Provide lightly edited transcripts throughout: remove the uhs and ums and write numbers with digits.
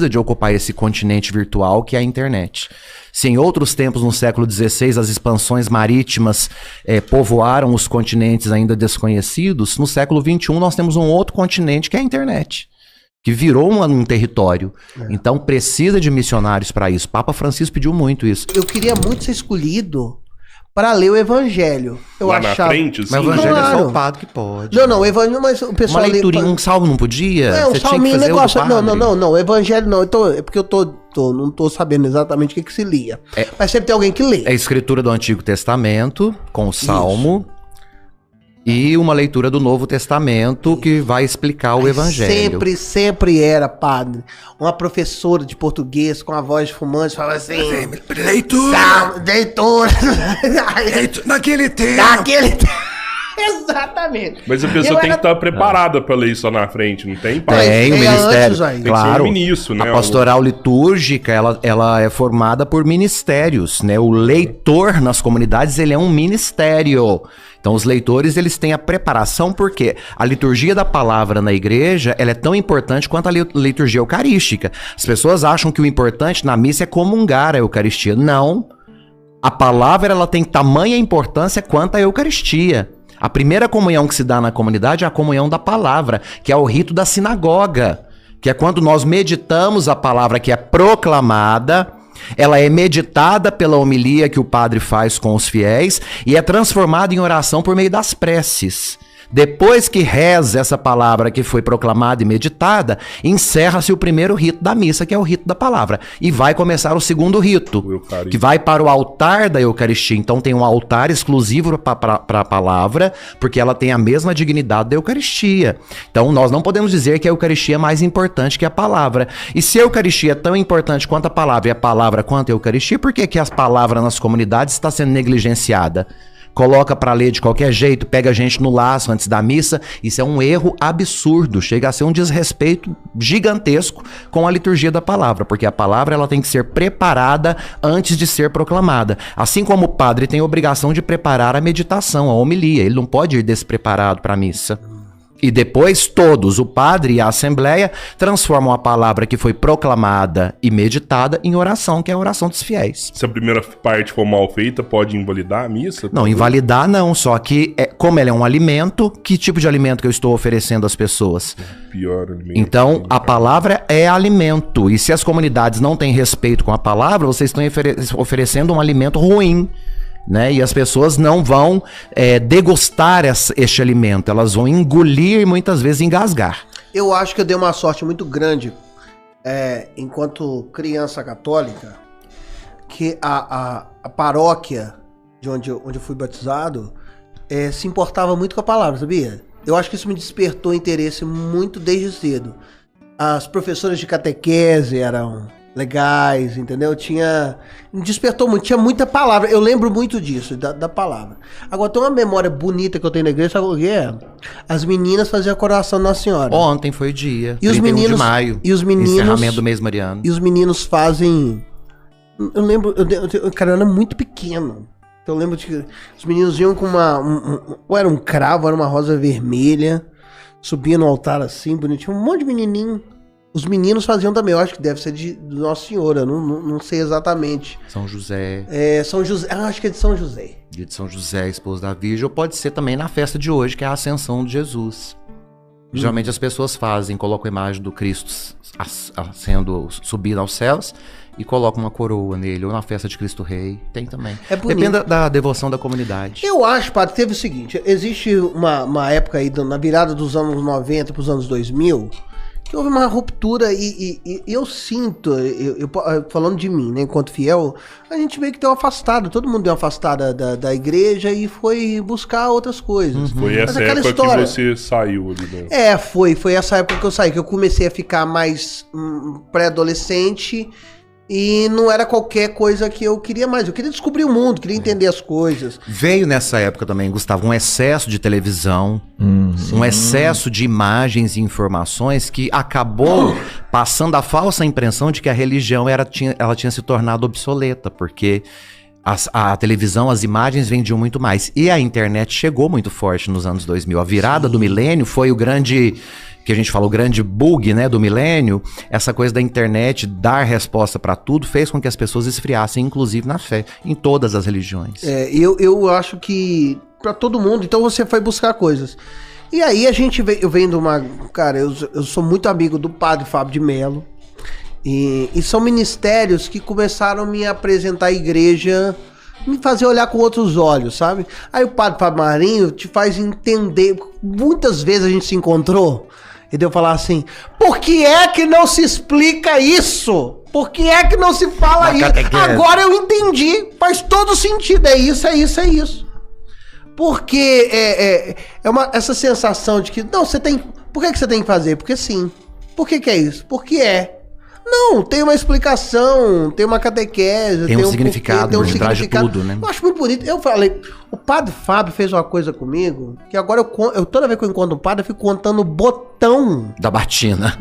de ocupar esse continente virtual que é a internet. Se em outros tempos, no século XVI, as expansões marítimas povoaram os continentes ainda desconhecidos, no século XXI nós temos um outro continente que é a internet, que virou um território. Então precisa de missionários para isso. Papa Francisco pediu muito isso. Eu queria muito ser escolhido para ler o Evangelho. Eu Lá achava... na frente, assim, Mas o Evangelho é só Claro. o padre que pode. Não, o Evangelho, mas o pessoal... Uma leiturinha, um salmo não podia? Não, Você o salminho, tinha que fazer negócio... o do padre? Não, o Evangelho não. É porque eu não tô sabendo exatamente o que se lia. Mas sempre tem alguém que lê. É a escritura do Antigo Testamento, com o salmo, e uma leitura do Novo Testamento que vai explicar o Evangelho. Sempre era, padre, uma professora de português com a voz de fumante, falava assim... Leitura! Leitura! Naquele tempo! Daquele... Exatamente. Mas a pessoa tem que estar preparada para ler isso lá na frente, não tem, pai? Tem o ministério, antes aí. claro. Tem que ser ministro, né? A pastoral litúrgica, ela é formada por ministérios, né? O leitor nas comunidades, ele é um ministério. Então, os leitores, eles têm a preparação, porque a liturgia da palavra na igreja, ela é tão importante quanto a liturgia eucarística. As pessoas acham que o importante na missa é comungar a Eucaristia. Não. A palavra, ela tem tamanha importância quanto a Eucaristia. A primeira comunhão que se dá na comunidade é a comunhão da palavra, que é o rito da sinagoga, que é quando nós meditamos a palavra que é proclamada, ela é meditada pela homilia que o padre faz com os fiéis e é transformada em oração por meio das preces. Depois que reza essa palavra que foi proclamada e meditada, encerra-se o primeiro rito da missa, que é o rito da palavra. E vai começar o segundo rito, que vai para o altar da Eucaristia. Então tem um altar exclusivo para a palavra, porque ela tem a mesma dignidade da Eucaristia. Então nós não podemos dizer que a Eucaristia é mais importante que a palavra. E se a Eucaristia é tão importante quanto a palavra e a palavra quanto a Eucaristia, por que as palavras nas comunidades está sendo negligenciada? Coloca para ler de qualquer jeito, pega a gente no laço antes da missa. Isso é um erro absurdo, chega a ser um desrespeito gigantesco com a liturgia da palavra, porque a palavra ela tem que ser preparada antes de ser proclamada. Assim como o padre tem a obrigação de preparar a meditação, a homilia, ele não pode ir despreparado para a missa. E depois todos, o padre e a assembleia, transformam a palavra que foi proclamada e meditada em oração, que é a oração dos fiéis. Se a primeira parte for mal feita, pode invalidar a missa? Não, invalidar não, só que como ele é um alimento, que tipo de alimento que eu estou oferecendo às pessoas? Pior alimento. Então, a palavra é alimento, e se as comunidades não têm respeito com a palavra, vocês estão oferecendo um alimento ruim. Né? E as pessoas não vão degustar este alimento, elas vão engolir e muitas vezes engasgar. Eu acho que eu dei uma sorte muito grande, enquanto criança católica, que a paróquia de onde eu fui batizado se importava muito com a palavra, sabia? Eu acho que isso me despertou interesse muito desde cedo. As professoras de catequese eram legais, entendeu? Despertou muito, tinha muita palavra. Eu lembro muito disso, da palavra. Agora, tem uma memória bonita que eu tenho na igreja, sabe o que é? As meninas faziam a coroação Nossa Senhora. Ontem foi o dia, e 31 de maio, e os meninos, encerramento do mês mariano. E os meninos fazem... Eu lembro, cara, eu era muito pequeno. Eu lembro que os meninos iam com ou era um cravo, ou era uma rosa vermelha, subia no altar assim, bonitinho, um monte de menininho. Os meninos faziam também, eu acho que deve ser de Nossa Senhora, não sei exatamente. São José. São José, acho que é de São José. Dia de São José, esposo da Virgem, ou pode ser também na festa de hoje, que é a Ascensão de Jesus. Geralmente as pessoas colocam a imagem do Cristo sendo subido aos céus e colocam uma coroa nele, ou na festa de Cristo Rei, tem também. É bonito. Depende da devoção da comunidade. Eu acho, padre, teve o seguinte, existe uma época aí, na virada dos anos 90 para os anos 2000, que houve uma ruptura e eu sinto, eu falando de mim, né, enquanto fiel, a gente meio que deu uma afastada, todo mundo deu uma afastada da igreja e foi buscar outras coisas. Foi essa época que você saiu ali, né? Foi essa época que eu saí, que eu comecei a ficar mais pré-adolescente e não era qualquer coisa que eu queria mais. Eu queria descobrir o mundo, queria entender as coisas. Veio nessa época também, Gustavo, um excesso de televisão, um excesso de imagens e informações que acabou passando a falsa impressão de que a religião ela tinha se tornado obsoleta, porque a televisão, as imagens vendiam muito mais. E a internet chegou muito forte nos anos 2000. A virada do milênio foi o grande que a gente fala, o grande bug, né, do milênio, essa coisa da internet dar resposta pra tudo fez com que as pessoas esfriassem, inclusive na fé, em todas as religiões. Eu acho que pra todo mundo, então você foi buscar coisas. E aí eu venho de uma... Cara, eu sou muito amigo do padre Fábio de Mello, e são ministérios que começaram a me apresentar a igreja, me fazer olhar com outros olhos, sabe? Aí o padre Fábio Marinho te faz entender, muitas vezes a gente se encontrou, e deu falar assim, por que é que não se explica isso? Por que é que não se fala isso? Agora eu entendi, faz todo sentido, é isso. Porque essa sensação de que, não, você tem, por que você tem que fazer? Porque sim. Por que é isso? Porque é. Não, tem uma explicação, tem uma catequese, tem um significado, porquê, por trás de tudo, né? Eu acho muito bonito. Eu falei, o padre Fábio fez uma coisa comigo, que agora eu toda vez que eu encontro um padre, eu fico contando o botão da batina.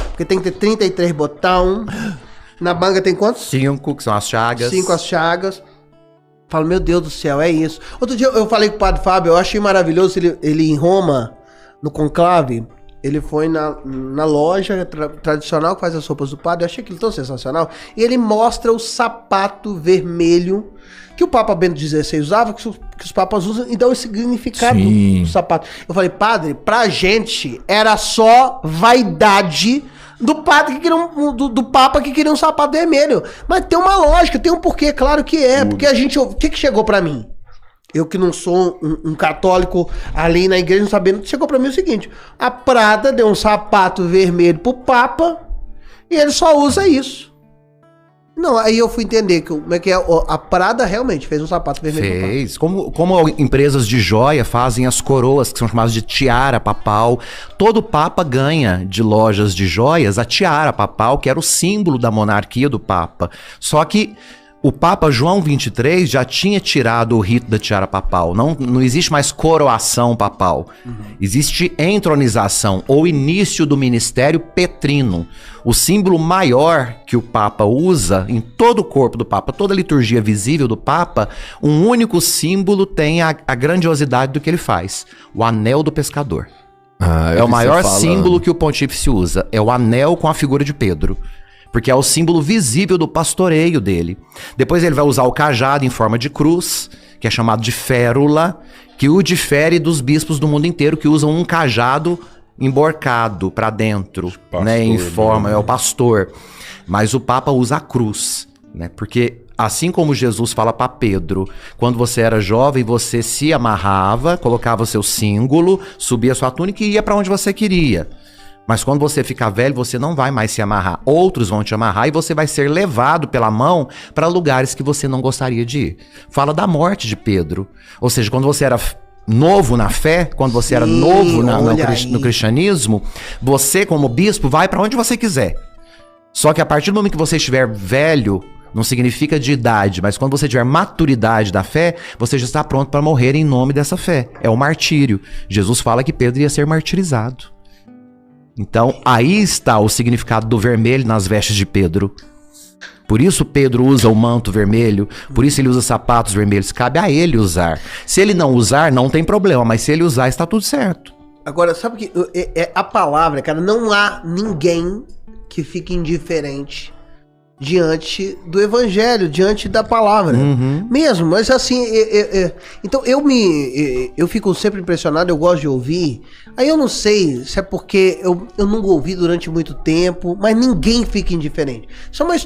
Porque tem que ter 33 botão. Na manga tem quantos? 5, que são as chagas. 5 as chagas. Falo, meu Deus do céu, é isso. Outro dia eu falei com o padre Fábio, eu achei maravilhoso ele em Roma, no conclave. Ele foi na loja tradicional que faz as roupas do padre. Eu achei aquilo tão sensacional. E ele mostra o sapato vermelho que o Papa Bento XVI usava, que os papas usam, e dá o significado do sapato. Eu falei, padre, pra gente era só vaidade do padre que queria do Papa que queria um sapato vermelho. Mas tem uma lógica, tem um porquê, claro que é. Porque a gente... O que chegou pra mim? Eu que não sou um católico ali na igreja, não sabendo, chegou pra mim o seguinte, a Prada deu um sapato vermelho pro Papa e ele só usa isso. Não, aí eu fui entender como é que é, a Prada realmente fez um sapato vermelho pro Papa. Como empresas de joia fazem as coroas, que são chamadas de tiara papal. Todo Papa ganha de lojas de joias a tiara papal, que era o símbolo da monarquia do Papa. Só que o Papa João XXIII já tinha tirado o rito da tiara papal. Não existe mais coroação papal. Existe entronização, ou início do ministério petrino. O símbolo maior que o Papa usa em todo o corpo do Papa, toda a liturgia visível do Papa, um único símbolo tem a grandiosidade do que ele faz. O anel do pescador. É o maior símbolo que o pontífice usa. É o anel com a figura de Pedro. Porque é o símbolo visível do pastoreio dele. Depois ele vai usar o cajado em forma de cruz, que é chamado de férula, que o difere dos bispos do mundo inteiro, que usam um cajado emborcado para dentro, pastor, né, em forma, é o pastor. Mas o Papa usa a cruz, né? Porque assim como Jesus fala para Pedro, quando você era jovem, você se amarrava, colocava o seu símbolo, subia a sua túnica e ia para onde você queria. Mas quando você ficar velho, você não vai mais se amarrar. Outros vão te amarrar e você vai ser levado pela mão para lugares que você não gostaria de ir. Fala da morte de Pedro. Ou seja, quando você era novo na fé, quando você era novo no cristianismo, você como bispo vai para onde você quiser. Só que a partir do momento que você estiver velho, não significa de idade, mas quando você tiver maturidade da fé, você já está pronto para morrer em nome dessa fé. É o martírio. Jesus fala que Pedro ia ser martirizado. Então, aí está o significado do vermelho nas vestes de Pedro. Por isso Pedro usa o manto vermelho, por isso ele usa sapatos vermelhos. Cabe a ele usar. Se ele não usar, não tem problema, mas se ele usar, está tudo certo. Agora, sabe que a palavra, cara, não há ninguém que fique indiferente diante do evangelho, diante da palavra. Mesmo, mas assim, então eu fico sempre impressionado, eu gosto de ouvir. Aí eu não sei se é porque eu não ouvi durante muito tempo, mas ninguém fica indiferente. Isso é uma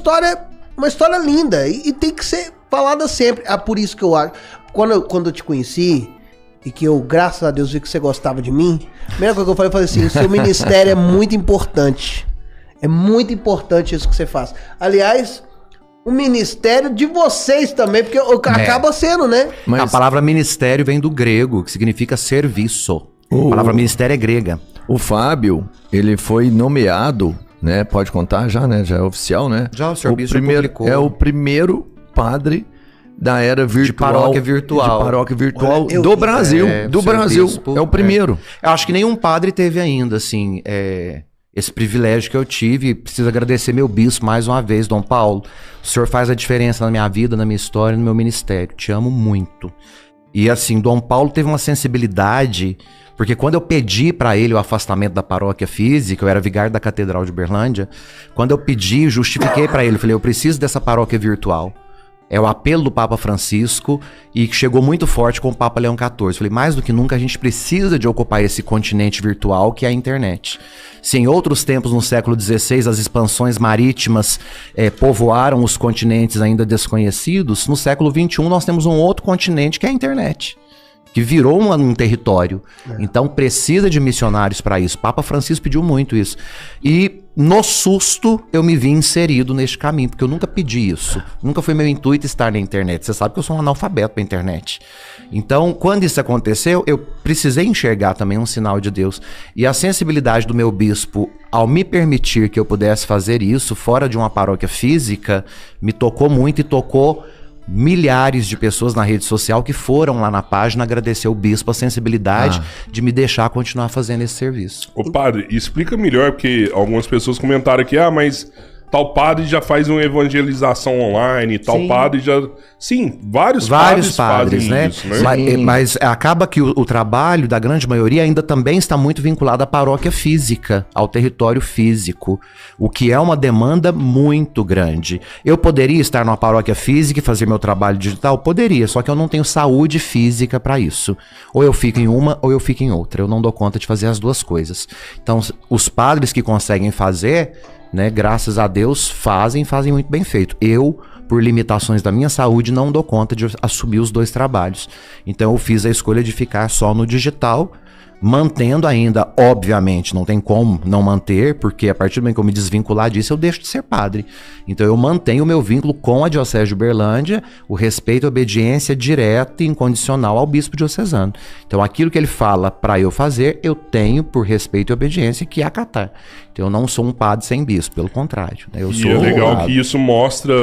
história linda e tem que ser falada sempre. Por isso que eu acho, quando eu te conheci e que eu, graças a Deus, vi que você gostava de mim, a primeira coisa que eu falei assim, o seu ministério é muito importante. É muito importante isso que você faz. Aliás, o ministério de vocês também, porque acaba sendo, né? Mas a palavra ministério vem do grego, que significa serviço. A palavra ministério é grega. O Fábio, ele foi nomeado, né? Pode contar já, né? Já é oficial, né? Já, o senhor bispo publicou. É o primeiro padre da era virtual. De paróquia virtual. De paróquia virtual do Brasil. Do Brasil. Bispo, é o primeiro. Eu acho que nenhum padre teve ainda, assim, esse privilégio que eu tive. Preciso agradecer meu bispo mais uma vez, Dom Paulo. O senhor faz a diferença na minha vida, na minha história, no meu ministério. Te amo muito. E assim, Dom Paulo teve uma sensibilidade, porque quando eu pedi para ele o afastamento da paróquia física, eu era vigário da Catedral de Uberlândia, quando eu pedi, justifiquei para ele, falei, eu preciso dessa paróquia virtual. É o apelo do Papa Francisco e que chegou muito forte com o Papa Leão XIV. Falei, mais do que nunca a gente precisa de ocupar esse continente virtual que é a internet. Se em outros tempos, no século XVI, as expansões marítimas povoaram os continentes ainda desconhecidos, no século XXI nós temos um outro continente que é a internet, que virou um território. Então precisa de missionários para isso. Papa Francisco pediu muito isso. E no susto eu me vi inserido neste caminho, porque eu nunca pedi isso. Nunca foi meu intuito estar na internet. Você sabe que eu sou um analfabeto para internet. Então, quando isso aconteceu, eu precisei enxergar também um sinal de Deus. E a sensibilidade do meu bispo, ao me permitir que eu pudesse fazer isso fora de uma paróquia física, me tocou muito e tocou milhares de pessoas na rede social que foram lá na página agradecer o bispo a sensibilidade de me deixar continuar fazendo esse serviço. Ô padre, explica melhor, porque algumas pessoas comentaram aqui, mas tal padre já faz uma evangelização online, tal padre já... Sim, vários padres fazem né? isso, né? Mas acaba que o trabalho da grande maioria ainda também está muito vinculado à paróquia física, ao território físico, o que é uma demanda muito grande. Eu poderia estar numa paróquia física e fazer meu trabalho digital? Poderia, só que eu não tenho saúde física para isso. Ou eu fico em uma ou eu fico em outra. Eu não dou conta de fazer as duas coisas. Então, os padres que conseguem fazer, né, graças a Deus, fazem muito bem feito. Eu, por limitações da minha saúde, não dou conta de assumir os dois trabalhos. Então eu fiz a escolha de ficar só no digital, mantendo ainda, obviamente, não tem como não manter, porque a partir do momento que eu me desvincular disso, eu deixo de ser padre. Então eu mantenho o meu vínculo com a Diocese de Uberlândia, o respeito e obediência direta e incondicional ao bispo diocesano. Então aquilo que ele fala para eu fazer, eu tenho, por respeito e obediência, que acatar. Então eu não sou um padre sem bispo, pelo contrário. Né? E é legal que isso mostra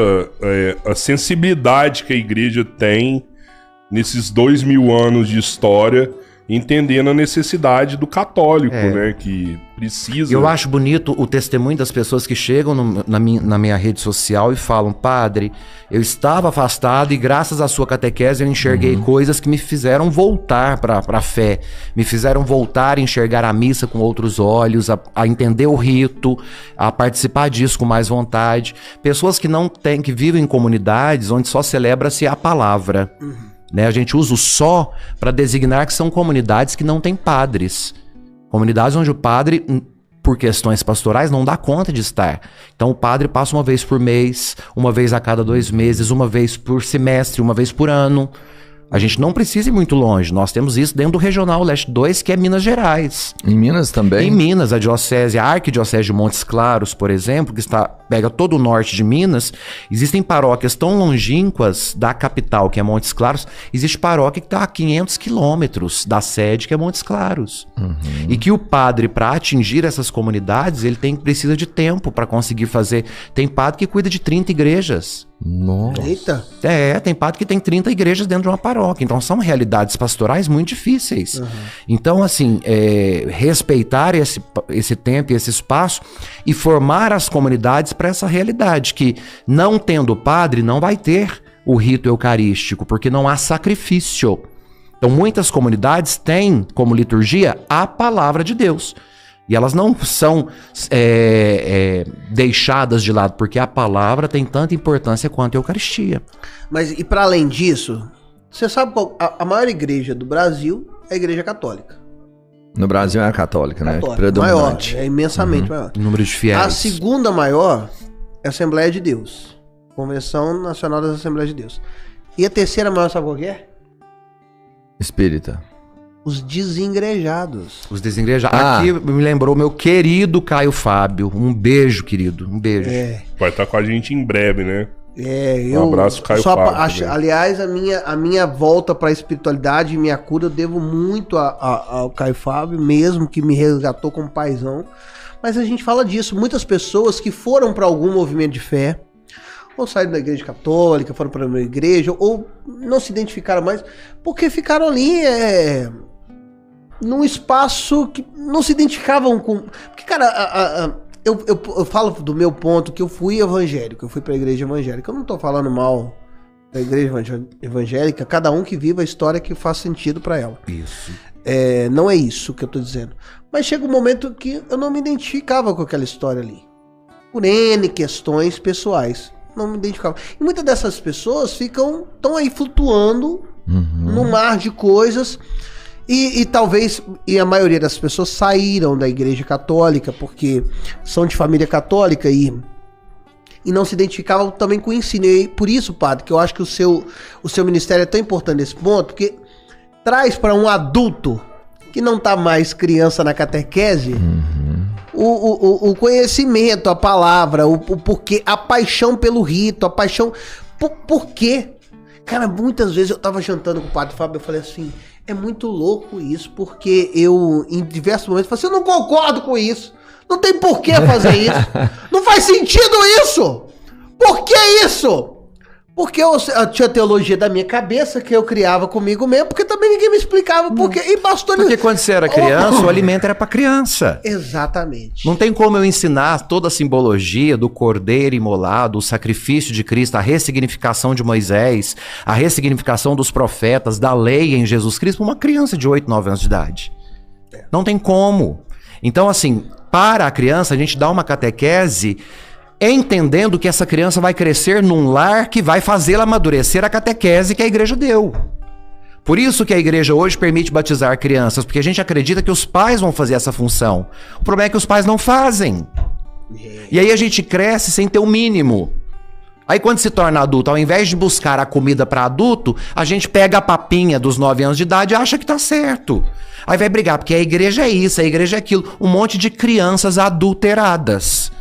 a sensibilidade que a igreja tem nesses 2000 anos de história, entendendo a necessidade do católico, né? Que precisa... Eu acho bonito o testemunho das pessoas que chegam na minha rede social e falam, padre, eu estava afastado e graças à sua catequese eu enxerguei coisas que me fizeram voltar para a fé, me fizeram voltar a enxergar a missa com outros olhos, a entender o rito, a participar disso com mais vontade. Pessoas que não têm, que vivem em comunidades onde só celebra-se a palavra. Né, a gente usa o só para designar que são comunidades que não têm padres. Comunidades onde o padre, por questões pastorais, não dá conta de estar. Então o padre passa uma vez por mês, uma vez a cada 2 meses, uma vez por semestre, uma vez por ano. A gente não precisa ir muito longe. Nós temos isso dentro do Regional Leste 2, que é Minas Gerais. Em Minas também? Em Minas, a Arquidiocese de Montes Claros, por exemplo, que pega todo o norte de Minas, existem paróquias tão longínquas da capital, que é Montes Claros, existe paróquia que está a 500 quilômetros da sede, que é Montes Claros. E que o padre, para atingir essas comunidades, ele precisa de tempo para conseguir fazer. Tem padre que cuida de 30 igrejas. Nossa. Eita. Tem padre que tem 30 igrejas dentro de uma paróquia. Então são realidades pastorais muito difíceis. Então, assim, respeitar esse tempo e esse espaço e formar as comunidades para essa realidade, que não tendo padre, não vai ter o rito eucarístico, porque não há sacrifício. Então muitas comunidades têm como liturgia a palavra de Deus. E elas não são deixadas de lado, porque a palavra tem tanta importância quanto a Eucaristia. Mas e para além disso, você sabe qual a maior igreja do Brasil é a Igreja Católica. No Brasil é a católica, né? Predominante. Maior, é imensamente maior. Número de fiéis. A segunda maior é a Assembleia de Deus. Convenção Nacional das Assembleias de Deus. E a terceira maior, sabe qual que é? Espírita. Os desigrejados. Os desigrejados. Aqui me lembrou meu querido Caio Fábio. Um beijo, querido. Um beijo. Vai estar com a gente em breve, né? Um abraço, Caio Fábio. Aliás, a minha volta para a espiritualidade e minha cura eu devo muito ao Caio Fábio, mesmo que me resgatou como paizão. Mas a gente fala disso. Muitas pessoas que foram para algum movimento de fé, ou saíram da igreja católica, foram para uma igreja, ou não se identificaram mais, porque ficaram ali num espaço que não se identificavam com... Porque, cara, eu falo do meu ponto que eu fui evangélico, eu fui pra igreja evangélica. Eu não tô falando mal da igreja evangélica, cada um que viva a história que faz sentido para ela. Isso. Não é isso que eu tô dizendo. Mas chega um momento que eu não me identificava com aquela história ali. Por N questões pessoais. Não me identificava. E muitas dessas pessoas estão aí flutuando no mar de coisas. E talvez, a maioria das pessoas saíram da igreja católica porque são de família católica e não se identificavam também com o ensino. E por isso, padre, que eu acho que o seu ministério é tão importante nesse ponto, porque traz para um adulto que não tá mais criança na catequese o conhecimento, a palavra, o porquê, a paixão pelo rito, a paixão... Por quê? Cara, muitas vezes eu tava jantando com o padre Fábio, eu falei assim, é muito louco isso, porque eu, em diversos momentos, falei assim, eu não concordo com isso, não tem por que fazer isso, não faz sentido isso, por que isso? Porque eu tinha teologia da minha cabeça, que eu criava comigo mesmo, porque também ninguém me explicava por quê. E bastou... Porque quando você era criança, o alimento era para criança. Exatamente. Não tem como eu ensinar toda a simbologia do cordeiro imolado, o sacrifício de Cristo, a ressignificação de Moisés, a ressignificação dos profetas, da lei em Jesus Cristo, para uma criança de 8, 9 anos de idade. Não tem como. Então, assim, para a criança, a gente dá uma catequese entendendo que essa criança vai crescer num lar que vai fazê-la amadurecer a catequese que a igreja deu. Por isso que a igreja hoje permite batizar crianças, porque a gente acredita que os pais vão fazer essa função. O problema é que os pais não fazem. E aí a gente cresce sem ter o mínimo. Aí quando se torna adulto, ao invés de buscar a comida para adulto, a gente pega a papinha dos 9 anos de idade e acha que tá certo. Aí vai brigar, porque a igreja é isso, a igreja é aquilo. Um monte de crianças adulteradas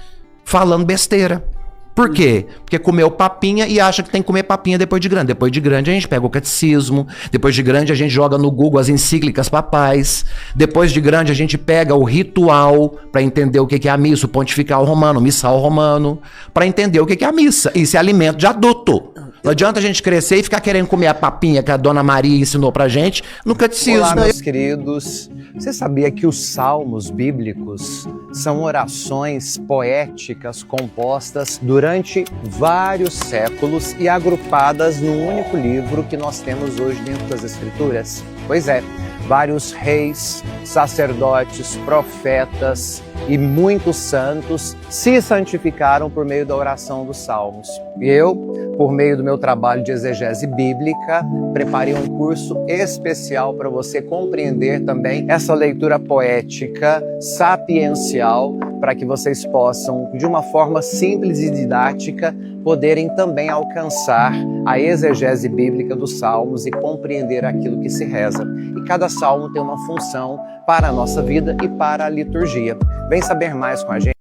falando besteira. Por quê? Porque comeu papinha e acha que tem que comer papinha depois de grande. Depois de grande a gente pega o catecismo. Depois de grande a gente joga no Google as encíclicas papais. Depois de grande a gente pega o ritual para entender o que é a missa, o pontifical romano, o missal romano, para entender o que é a missa. Isso é alimento de adulto. Não adianta a gente crescer e ficar querendo comer a papinha que a Dona Maria ensinou pra gente no catecismo. Olá, meus queridos. Você sabia que os salmos bíblicos são orações poéticas compostas durante vários séculos e agrupadas num único livro que nós temos hoje dentro das Escrituras? Pois é, vários reis, sacerdotes, profetas e muitos santos se santificaram por meio da oração dos salmos. E eu, por meio do meu trabalho de exegese bíblica, preparei um curso especial para você compreender também essa leitura poética, sapiencial, para que vocês possam, de uma forma simples e didática, poderem também alcançar a exegese bíblica dos salmos e compreender aquilo que se reza. E cada salmo tem uma função para a nossa vida e para a liturgia. Vem saber mais com a gente.